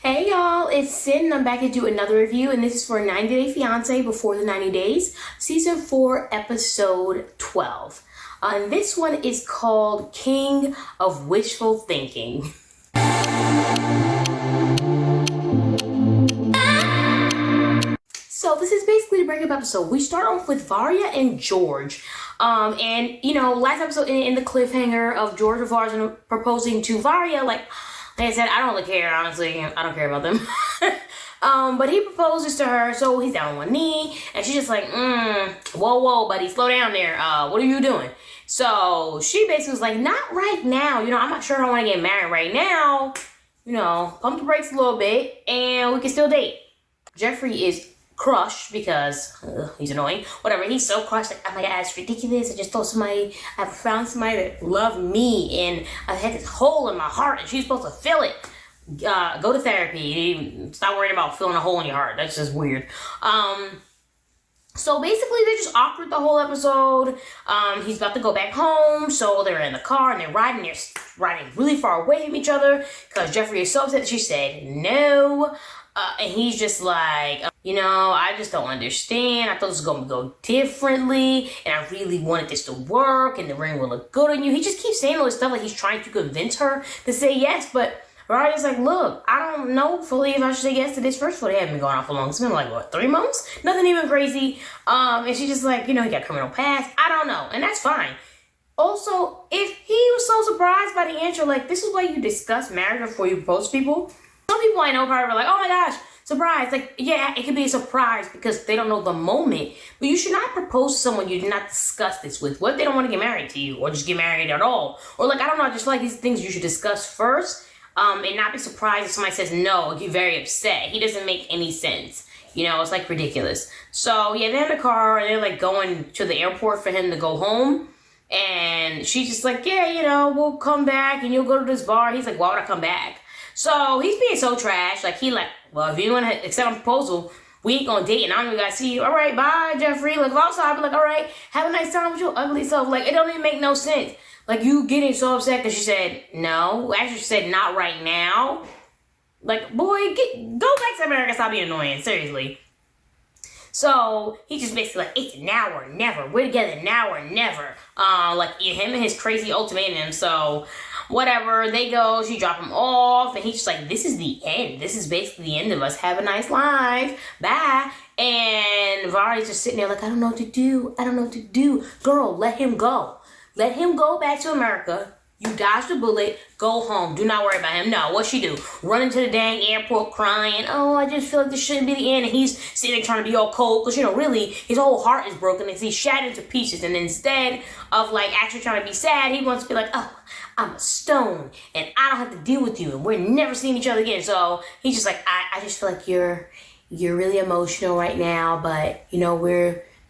Hey y'all, it's Sid and I'm back to do another review, and this is for 90 Day Fiance Before the 90 Days, Season 4, Episode 12. And this one is called King of Wishful Thinking. So this is basically the breakup episode. We start off with Varya and George. Last episode in the cliffhanger of George proposing to Varya, like I said, I don't really care, honestly. I don't care about them. But he proposes to her, so he's down on one knee, and she's just like, whoa, buddy, slow down there. What are you doing? So she basically was like, not right now. I'm not sure I want to get married right now. Pump the brakes a little bit, and we can still date. Jeffrey is crushed because he's annoying. Whatever, he's so crushed. Like, oh my god, it's ridiculous. I found somebody that loved me, and I had this hole in my heart, and she's supposed to fill it. Go to therapy. Stop worrying about filling a hole in your heart. That's just weird. So basically, they're just awkward the whole episode. He's about to go back home, so they're in the car and they're riding really far away from each other because Jeffrey is so upset that she said no. And he's just like, I just don't understand. I thought this was going to go differently, and I really wanted this to work, and the ring will look good on you. He just keeps saying all this stuff like he's trying to convince her to say yes, but Varya's like, look, I don't know fully if I should say yes to this. First of all, they haven't been going on for long. It's been like, 3 months? Nothing even crazy. And she's just like, he got criminal past. I don't know, and that's fine. Also, if he was so surprised by the answer, like, this is why you discuss marriage before you propose to people. Some people I know probably were like, oh my gosh, surprise. Like, yeah, it could be a surprise because they don't know the moment. But you should not propose to someone you did not discuss this with. What if they don't want to get married to you or just get married at all? Or like, I don't know, I just feel like these things you should discuss first and not be surprised if somebody says no or get very upset. He doesn't make any sense. It's like ridiculous. So yeah, they're in the car and they're like going to the airport for him to go home. And she's just like, yeah, we'll come back and you'll go to this bar. He's like, why would I come back? So he's being so trash. Like, well, if you want to accept my proposal, we ain't gonna date and I'm gonna gotta see you. All right, bye, Jeffrey. Like, if I was I'd be like, all right, have a nice time with your ugly self. Like, it don't even make no sense. Like, you getting so upset because she said no. Actually, she said not right now. Like, boy, go back to America. Stop being annoying. Seriously. So he just basically like, it's now or never. We're together now or never. Him and his crazy ultimatum. So whatever, they go, she drop him off, and he's just like, this is the end. This is basically the end of us. Have a nice life. Bye. And Varya's just sitting there like, I don't know what to do. Girl, let him go. Let him go back to America. You dodged the bullet. Go home. Do not worry about him. No, what'd she do? Run into the dang airport crying. Oh, I just feel like this shouldn't be the end. And he's sitting there trying to be all cold because, really, his whole heart is broken and he's shattered to pieces. And instead of, actually trying to be sad, he wants to be like, oh, I'm a stone and I don't have to deal with you and we're never seeing each other again. So he's just like, I just feel like you're really emotional right now, but,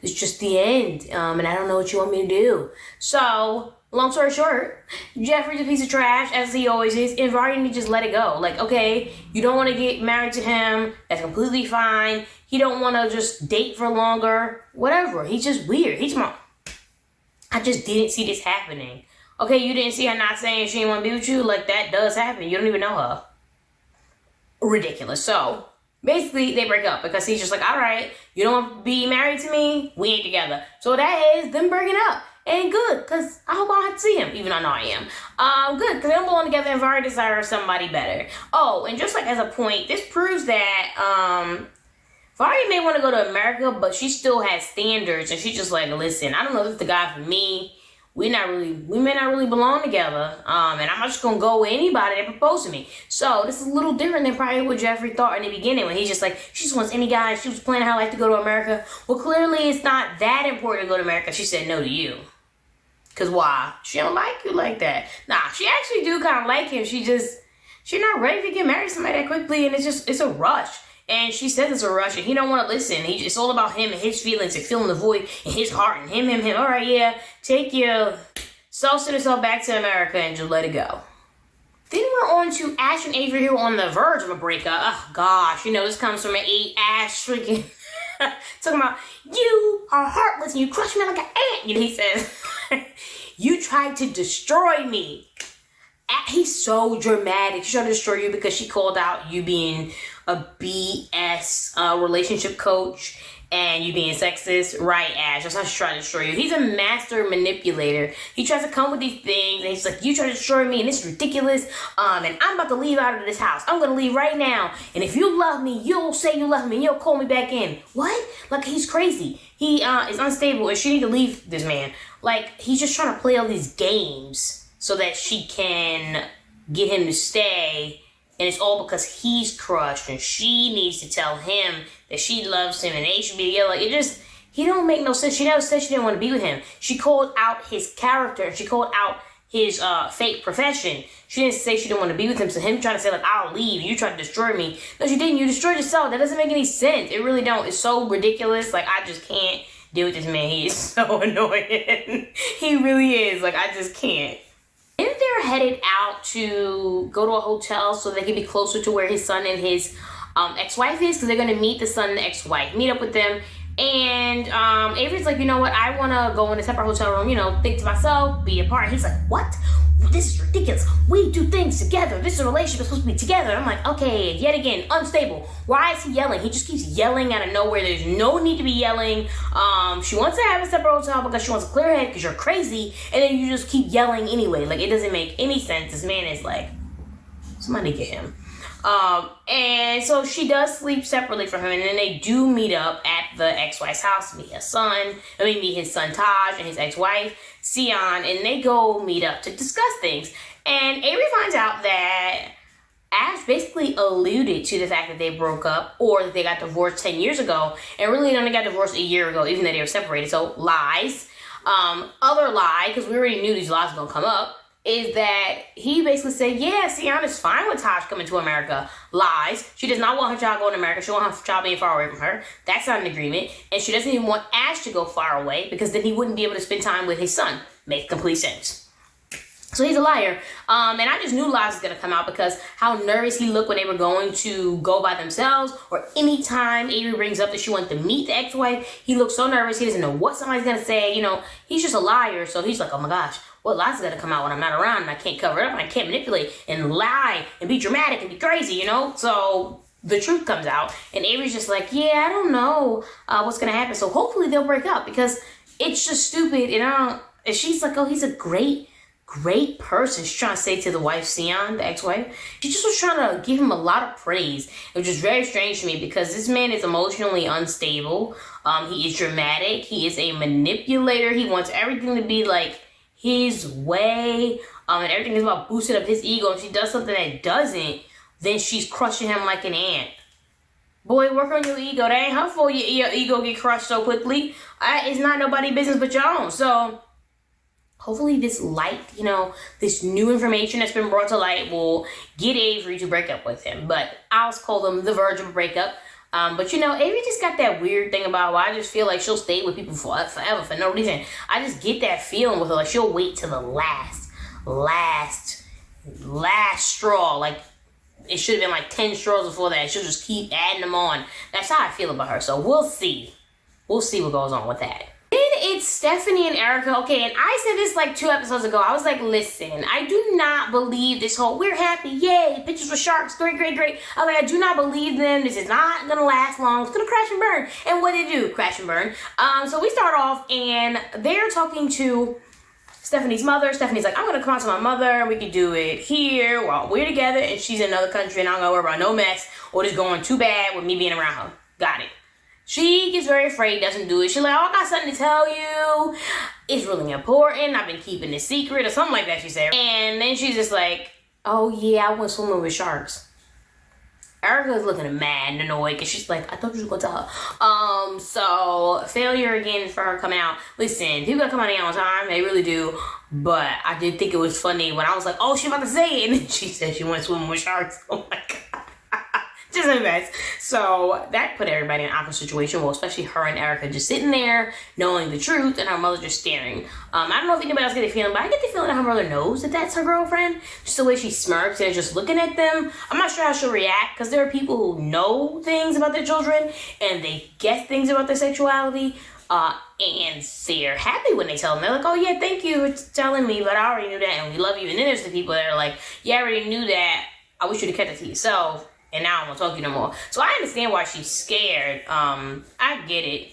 it's just the end. And I don't know what you want me to do. So long story short, Jeffrey's a piece of trash, as he always is, and Varya need to just let it go. Like, okay, you don't want to get married to him. That's completely fine. He don't want to just date for longer. Whatever. He's just weird. He's I just didn't see this happening. Okay, you didn't see her not saying she didn't want to be with you? Like, that does happen. You don't even know her. Ridiculous. So basically, they break up because he's just like, all right, you don't want to be married to me? We ain't together. So that is them breaking up. And good, because I hope I don't have to see him, even though I know I am. Good, because they don't belong together and Varya desires somebody better. Oh, and just like as a point, this proves that Varya may want to go to America, but she still has standards. And she's just like, listen, I don't know if it's the guy for me. We may not really belong together. And I'm not just going to go with anybody that proposed to me. So this is a little different than probably what Jeffrey thought in the beginning when he's just like, she just wants any guy. She was planning how I like to go to America. Well, clearly it's not that important to go to America. She said no to you. Because why? She don't like you like that. Nah, she actually do kind of like him. She's not ready to get married to somebody that quickly. And it's a rush. And she says it's a rush, and he don't want to listen. It's all about him and his feelings and filling the void in his heart and him. All right, yeah, take your self-centered self back to America and just let it go. Then we're on to Ash and Avery who are on the verge of a breakup. Oh, gosh, this comes from Ash freaking talking about, you are heartless and you crush me like an ant. He says, you tried to destroy me. he's so dramatic. She's trying to destroy you because she called out you being a BS relationship coach and you being sexist. Right, Ash? That's how she's trying to destroy you. He's a master manipulator. He tries to come with these things and he's like, you try to destroy me and it's ridiculous. And I'm about to leave out of this house. I'm going to leave right now. And if you love me, you'll say you love me and you'll call me back in. What? Like, he's crazy. He is unstable and she need to leave this man. Like, he's just trying to play all these games so that she can get him to stay. And it's all because he's crushed and she needs to tell him that she loves him and they should be together. Like, he don't make no sense. She never said she didn't want to be with him. She called out his character and she called out his fake profession. She didn't say she didn't want to be with him. So him trying to say, like, I'll leave, you tried to destroy me. No, she didn't. You destroyed yourself. That doesn't make any sense. It really don't. It's so ridiculous. Like, I just can't deal with this man. He is so annoying. He really is. Like, I just can't. And they're headed out to go to a hotel so they can be closer to where his son and his ex-wife is, because they're going to meet the son and the ex-wife, meet up with them. And Avery's like, you know what, I want to go in a separate hotel room, you know, think to myself, be apart. He's like, what? This is ridiculous. We do things together. This is a relationship. It's supposed to be together. I'm like, okay, yet again, unstable. Why is he yelling? He just keeps yelling out of nowhere. There's no need to be yelling. She wants to have a separate hotel because she wants a clear head because you're crazy. And then you just keep yelling anyway. Like, it doesn't make any sense. This man is like, somebody get him. And so she does sleep separately from him, and then they do meet up at the ex-wife's house, meet his son Taj and his ex-wife, Sion, and they go meet up to discuss things. And Avery finds out that Ash basically alluded to the fact that they broke up or that they got divorced 10 years ago, and really only got divorced a year ago, even though they were separated. So lies. Other lie, because we already knew these lies were going to come up, is that he basically said, yeah, Sion is fine with Taj coming to America. Lies. She does not want her child going to America. She wants her child being far away from her. That's not an agreement. And she doesn't even want Ash to go far away because then he wouldn't be able to spend time with his son. Makes complete sense. So he's a liar. And I just knew lies was going to come out because how nervous he looked when they were going to go by themselves, or anytime Avery brings up that she wants to meet the ex-wife, he looks so nervous. He doesn't know what somebody's going to say. You know, he's just a liar. So he's like, oh my gosh, what lies is going to come out when I'm not around and I can't cover it up and I can't manipulate and lie and be dramatic and be crazy, you know? So the truth comes out and Avery's just like, yeah, I don't know what's going to happen. So hopefully they'll break up because it's just stupid. And she's like, oh, he's a great person. She's trying to say to the wife, Sion, the ex-wife. She just was trying to give him a lot of praise, which is very strange to me because this man is emotionally unstable. He is dramatic. He is a manipulator. He wants everything to be like his way, and everything is about boosting up his ego. If she does something that doesn't, then she's crushing him like an ant. Boy, work on your ego. That ain't her fault your ego get crushed so quickly. It's not nobody's business but your own. So hopefully this light, you know, this new information that's been brought to light will get Avery to break up with him. But I'll call them the verge of a breakup. But you know, Avery just got that weird thing about her. I just feel like she'll stay with people forever for no reason. I just get that feeling with her. Like she'll wait till the last straw. Like it should have been like 10 straws before that. She'll just keep adding them on. That's how I feel about her. So we'll see. We'll see what goes on with that. Then it's Stephanie and Erica. Okay, and I said this like 2 episodes ago. I was like, listen, I do not believe this whole we're happy, yay, pictures with sharks, great. I was like, I do not believe them. This is not gonna last long. It's gonna crash and burn. And what did it do? Crash and burn. So we start off and they're talking to Stephanie's mother. Stephanie's like, I'm gonna come out to my mother. We can do it here while we're together and she's in another country and I'm gonna worry about no mess or just going too bad with me being around her. Got it. She gets very afraid, doesn't do it. She's like, oh, I got something to tell you. It's really important. I've been keeping it secret or something like that, she said. And then she's just like, oh, yeah, I went swimming with sharks. Erica's looking mad and annoyed because she's like, I thought you were going to tell her. So failure again for her coming out. Listen, people that come out here all the time, they really do. But I did think it was funny when I was like, oh, she's about to say it. And then she said she went swimming with sharks. Oh, my God. Just a mess. So that put everybody in an awkward situation. Well, especially her and Erica just sitting there knowing the truth, and her mother just staring. I don't know if anybody else get the feeling, but I get the feeling that her mother knows that that's her girlfriend. Just the way she smirks and just looking at them. I'm not sure how she'll react, because there are people who know things about their children and they guess things about their sexuality. And they're happy when they tell them. They're like, oh yeah, thank you for telling me, but I already knew that and we love you. And then there's the people that are like, yeah, I already knew that. I wish you'd have kept it to yourself. And now I won't talk to you no more. So I understand why she's scared. I get it.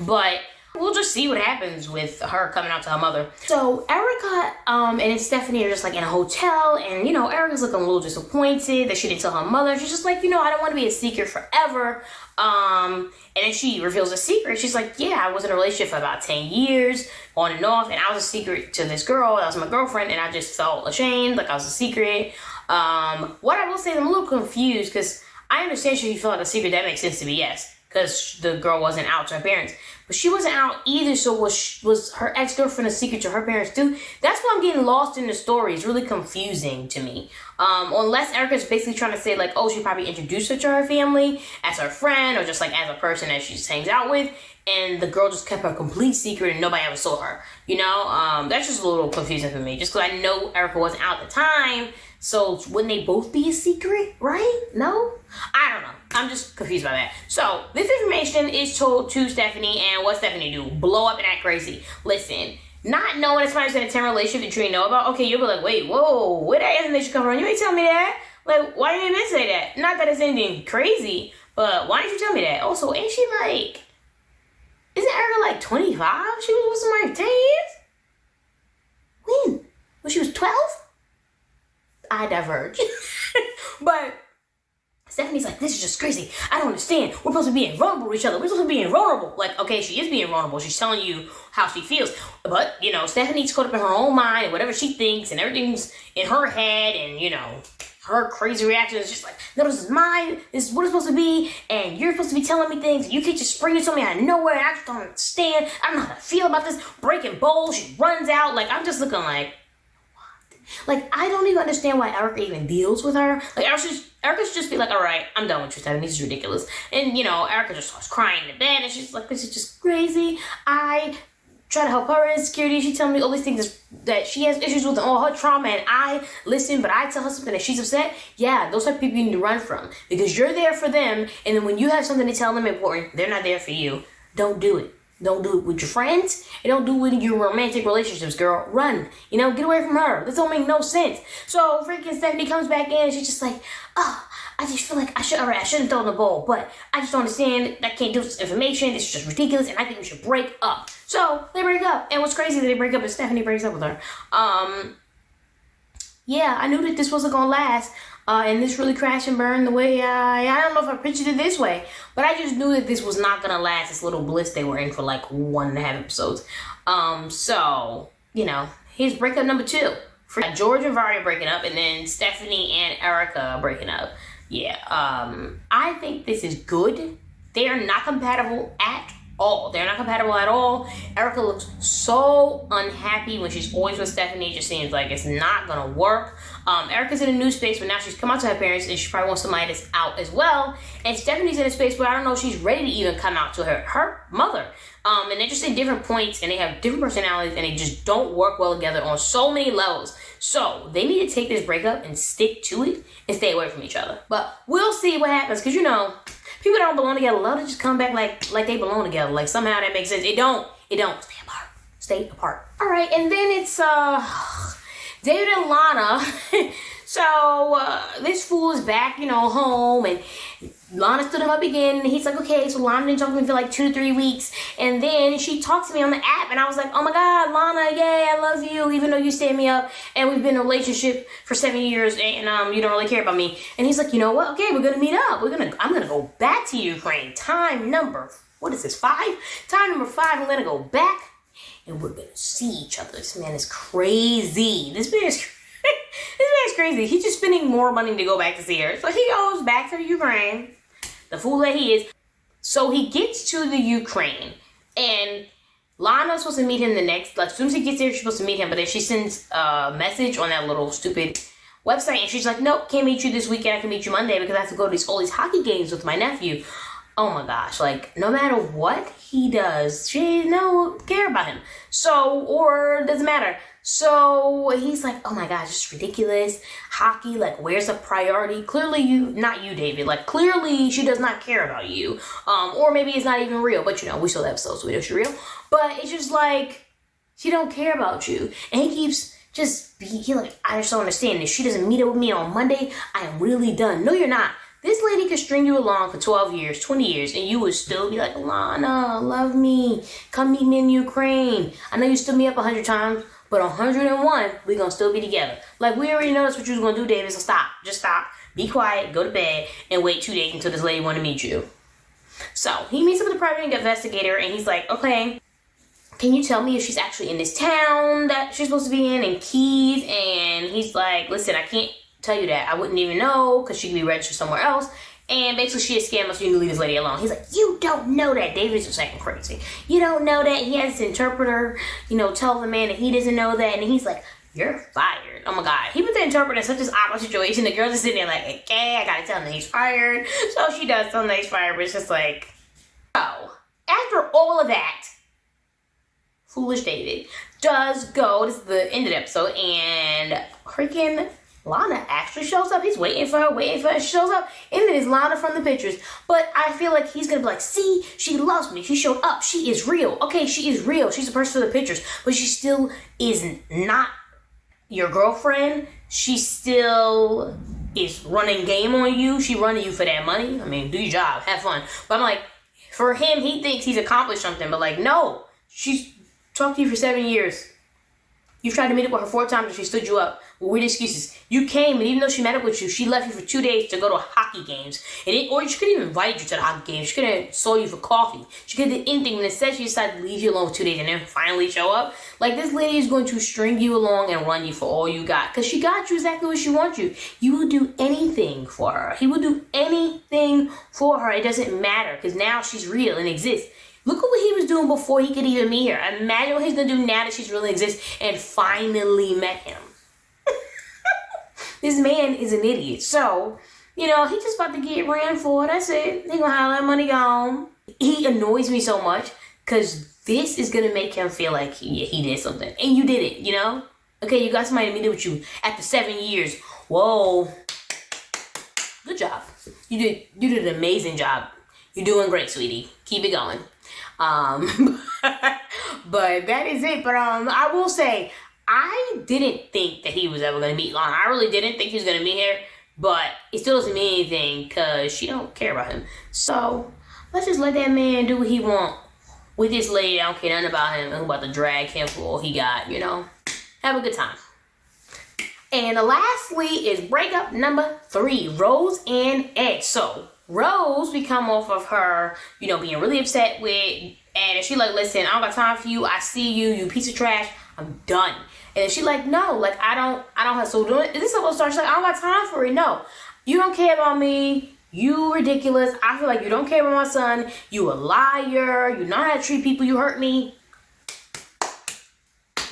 But we'll just see what happens with her coming out to her mother. So Erica and Stephanie are just like in a hotel, and Erica's looking a little disappointed that she didn't tell her mother. She's just like, I don't want to be a secret forever. And then she reveals a secret. She's like, yeah, I was in a relationship for about 10 years, on and off, and I was a secret to this girl. That was my girlfriend, and I just felt ashamed, like I was a secret. What I will say is I'm a little confused, because I understand she felt like a secret. That makes sense to me, yes, because the girl wasn't out to her parents. But she wasn't out either, so was her ex-girlfriend a secret to her parents too? That's why I'm getting lost in the story. It's really confusing to me. Unless Erica's basically trying to say, like, oh, she probably introduced her to her family as her friend, or just like as a person that she just hangs out with, and the girl just kept her complete secret and nobody ever saw her. That's just a little confusing for me, just because I know Erica wasn't out at the time. So wouldn't they both be a secret, right? No? I don't know. I'm just confused by that. So this information is told to Stephanie, and what Stephanie do? Blow up and act crazy. Listen, not knowing it's somebody's in a 10 relationship that you ain't know about, okay, you'll be like, wait, whoa, where that information come from? You ain't tell me that. Like, why didn't you say that? Not that it's anything crazy, but why didn't you tell me that? Also, ain't she like, isn't Erica like 25? She was with somebody for 10 years? When? When she was 12? I diverge. But Stephanie's like, this is just crazy. I don't understand. We're supposed to be being vulnerable to each other. We're supposed to be being vulnerable. Like, okay, she is being vulnerable. She's telling you how she feels. But, Stephanie's caught up in her own mind and whatever she thinks, and everything's in her head, and, her crazy reaction is just like, no, this is mine. This is what it's supposed to be, and you're supposed to be telling me things. You can't just spring it on me out of nowhere, and I just don't understand. I don't know how to feel about this. Breaking bowls. She runs out. Like, I'm just looking like, like, I don't even understand why Erica even deals with her. Like, Erica should just be like, all right, I'm done with you, Stephanie. This is ridiculous. And, Erica just starts crying in the bed, and she's like, this is just crazy. I try to help her insecurity. She tells me all these things that she has issues with, all her trauma, and I listen, but I tell her something that she's upset. Yeah, those are people you need to run from, because you're there for them, and then when you have something to tell them important, they're not there for you. Don't do it. Don't do it with your friends, and don't do it in your romantic relationships, girl. Run. Get away from her. This don't make no sense. So freaking Stephanie comes back in, and she's just like, oh, I just feel like I shouldn't throw in the bowl, but I just don't understand. I can't do this information. It's just ridiculous, and I think we should break up. So they break up, and what's crazy that they break up is Stephanie breaks up with her. Yeah, I knew that this wasn't gonna last. And this really crashed and burned the way I don't know if I pictured it this way, but I just knew that this was not gonna last, this little bliss they were in for like 1.5 episodes. So, here's breakup number 2. For George and Varia breaking up, and then Stephanie and Erica breaking up. Yeah, I think this is good. They are not compatible at all. They're not compatible at all. Erica looks so unhappy when she's always with Stephanie. It just seems like it's not gonna work. Erica's in a new space, but now she's come out to her parents, and she probably wants somebody that's out as well. And Stephanie's in a space where I don't know if she's ready to even come out to her mother. And they're just in different points, and they have different personalities, and they just don't work well together on so many levels. So they need to take this breakup and stick to it and stay away from each other. But we'll see what happens, because people that don't belong together love to just come back like they belong together. Like somehow that makes sense. It don't. Stay apart. Stay apart. All right, and then it's David and Lana. So this fool is back, home, and Lana stood him up again, and he's like, okay, so Lana didn't talk to me for like 2 to 3 weeks, and then she talked to me on the app, and I was like, oh my God, Lana, yay, I love you, even though you stand me up, and we've been in a relationship for 7 years, and you don't really care about me. And he's like, you know what, okay, we're gonna meet up, I'm gonna go back to Ukraine, time number 5? Time number 5, I'm gonna go back, and we're gonna see each other. This man is crazy. This man is crazy. He's just spending more money to go back to see her. So he goes back to Ukraine, the fool that he is. So he gets to the Ukraine, and Lana's supposed to meet him as soon as he gets there, she's supposed to meet him, but then she sends a message on that little stupid website, and she's like, nope, can't meet you this weekend. I can meet you Monday because I have to go to all these hockey games with my nephew. Oh my gosh, like, no matter what he does, she don't care about him. So, or it doesn't matter. So he's like, oh my gosh, it's ridiculous. Hockey, like, where's the priority? Clearly not you, David. Like, clearly she does not care about you. Or maybe it's not even real, but we still have so it's real. But it's just like, she don't care about you. And he keeps he like, I just don't understand. If she doesn't meet up with me on Monday, I am really done. No, you're not. This lady could string you along for 12 years, 20 years, and you would still be like, Lana, love me. Come meet me in Ukraine. I know you stood me up 100 times, but on 101, we're going to still be together. Like, we already know that's what you was going to do, David, so stop. Just stop. Be quiet, go to bed, and wait 2 days until this lady want to meet you. So, he meets up with the private investigator, and he's like, okay, can you tell me if she's actually in this town that she's supposed to be in Keys? And he's like, listen, I can't tell you that. I wouldn't even know because she could be registered somewhere else. And basically she is scammed, so you can leave this lady alone. He's like, you don't know that. David's just acting crazy. You don't know that. He has his interpreter, tell the man that he doesn't know that. And he's like, you're fired. Oh my God. He put the interpreter in such an awkward situation. The girl's just sitting there like, okay, I gotta tell him that he's fired. So she does tell him that he's fired, but it's just like, oh. After all of that, foolish David does go, this is the end of the episode, and freaking Lana actually shows up. He's waiting for her. She shows up, and then it's Lana from the pictures. But I feel like he's gonna be like, see, she loves me. She showed up. She is real. Okay, she is real. She's a person for the pictures, but she still is not your girlfriend. She still is running game on you. She running you for that money. I mean, do your job. Have fun. But I'm like, for him, he thinks he's accomplished something, but like, no. She's talked to you for 7 years. You've tried to meet up with her 4 times and she stood you up with weird excuses. You came, and even though she met up with you, she left you for 2 days to go to hockey games. Or she couldn't even invite you to the hockey games. She could have sold you for coffee. She could have did anything, but instead she decided to leave you alone for 2 days and then finally show up. Like, this lady is going to string you along and run you for all you got. Because she got you exactly what she wants you. You will do anything for her. He will do anything for her. It doesn't matter because now she's real and exists. Look at what he was doing before he could even meet her. Imagine what he's going to do now that she's really exists and finally met him. This man is an idiot. So, he just about to get ran for. That's it. He going to have that money gone. He annoys me so much because this is going to make him feel like he did something. And you did it, Okay, you got somebody to meet up with you after 7 years. Whoa. Good job. You did an amazing job. You're doing great, sweetie. Keep it going. But that is it. But I will say, I didn't think that he was ever going to meet Lana. I really didn't think he was going to meet her. But it still doesn't mean anything because she don't care about him. So let's just let that man do what he want with this lady. I don't care nothing about him. I'm about to drag him for all he got, Have a good time. And lastly is breakup number 3, Rose and Ed. So Rose, we come off of her, being really upset with Ed. And she like, listen, I don't got time for you. I see you, you piece of trash. I'm done. And she like, no, like, I don't have, so doing this supposed to start. She's like, I don't got time for it. No, you don't care about me. You ridiculous. I feel like you don't care about my son. You a liar. You know how to treat people. You hurt me.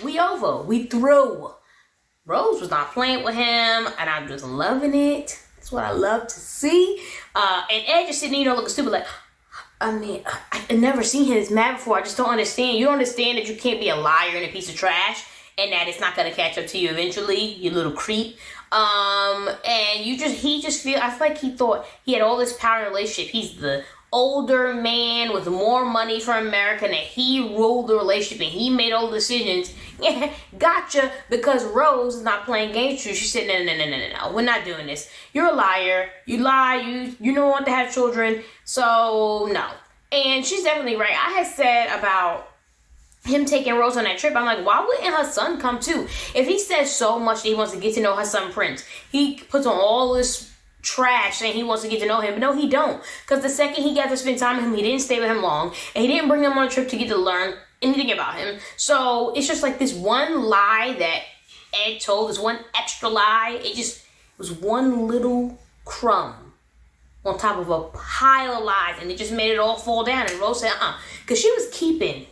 We over. We through. Rose was not playing with him, and I'm just loving it. That's what I love to see. And Ed just sitting there, looking stupid, like, I've never seen him this mad before. I just don't understand. You don't understand that you can't be a liar and a piece of trash, and that it's not gonna catch up to you eventually, you little creep. And he just feel. I feel like he thought he had all this power in a relationship. He's the older man with more money from America, and that he ruled the relationship and he made all the decisions. Yeah, gotcha. Because Rose is not playing games with you. She said, no, we're not doing this. You're a liar. You lie. You don't want to have children. So no. And she's definitely right. I had said about him taking Rose on that trip, I'm like, why wouldn't her son come too? If he says so much that he wants to get to know her son Prince, he puts on all this trash saying he wants to get to know him, but no, he don't. Because the second he got to spend time with him, he didn't stay with him long, and he didn't bring him on a trip to get to learn anything about him. So it's just like this one lie that Ed told, this one extra lie. It was one little crumb on top of a pile of lies, and it just made it all fall down. And Rose said, because she was keeping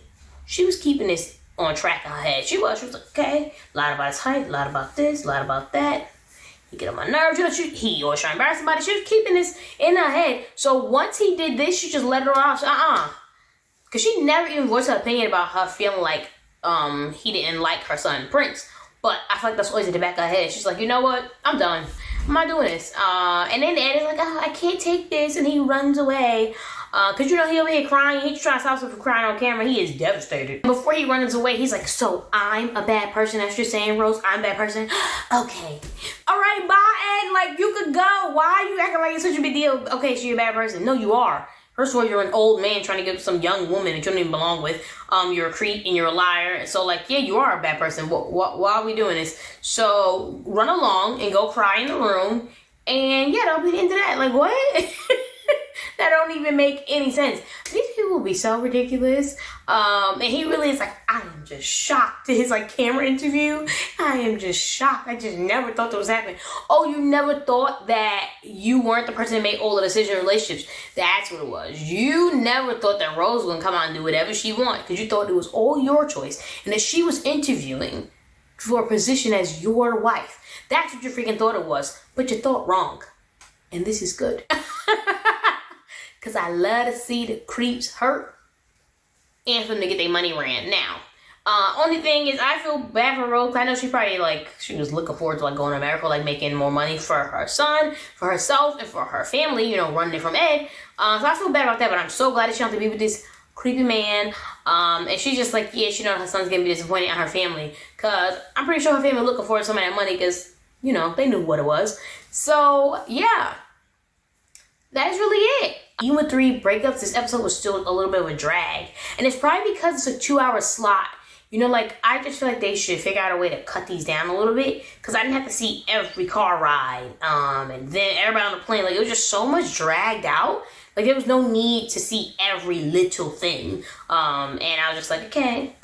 this on track in her head. She was like, okay, lied about his height, lied about this, lied about that. he get on my nerves. You know, he always trying to embarrass somebody. She was keeping this in her head. So once he did this, she just let it off. Because she never even voiced her opinion about her feeling like he didn't like her son, Prince. But I feel like that's always in the back of her head. She's like, you know what? I'm done. I'm not doing this. And then Ed is like, oh, I can't take this. And he runs away. Because, you know, he over here crying. He's trying to stop himself from crying on camera. He is devastated. Before he runs away, he's like, so I'm a bad person. That's what you're saying, Rose? I'm a bad person? Okay. All right, bye, Ed. Like, you could go. Why are you acting like it's such a big deal? Okay, so you're a bad person. No, you are. First of all, you're an old man trying to get some young woman that you don't even belong with. You're a creep and you're a liar. So, like, yeah, you are a bad person. Why are we doing this? So, run along and go cry in the room. And, yeah, that'll be the end of that. Like, what? That don't even make any sense. These people will be so ridiculous. And he really is like, I am just shocked to his like camera interview. I am just shocked. I just never thought that was happening. Oh, you never thought that you weren't the person that made all the decisions in relationships. That's what it was. You never thought that Rose was gonna come out and do whatever she wanted because you thought it was all your choice and that she was interviewing for a position as your wife. That's what you freaking thought it was. But you thought wrong. And this is good. Because I love to see the creeps hurt and for them to get their money ran. Now, only thing is I feel bad for Rose. I know she probably she was looking forward to like going to America, like making more money for her son, for herself, and for her family, you know, running it from Ed. So I feel bad about that, but I'm so glad that she don't have to be with this creepy man. And she's just like, yeah, she knows her son's going to be disappointed in her family. Because I'm pretty sure her family looking forward to some of that money because, you know, they knew what it was. So, yeah. That's really it. Even with 3 breakups, this episode was still a little bit of a drag. And it's probably because it's a 2-hour slot. You know, like, I just feel like they should figure out a way to cut these down a little bit. Because I didn't have to see every car ride. And then everybody on the plane. Like, it was just so much dragged out. Like, there was no need to see every little thing. And I was just like, okay,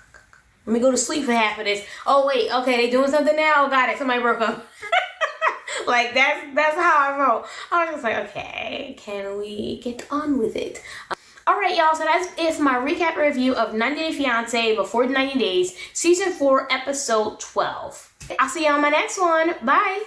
let me go to sleep for half of this. Oh, wait, okay, they doing something now? Got it, somebody broke up. Like, that's how I felt. I was just like, okay, can we get on with it? Alright, y'all, so that's it for my recap review of 90 Day Fiance Before the 90 Days, Season 4, Episode 12. I'll see y'all on my next one. Bye!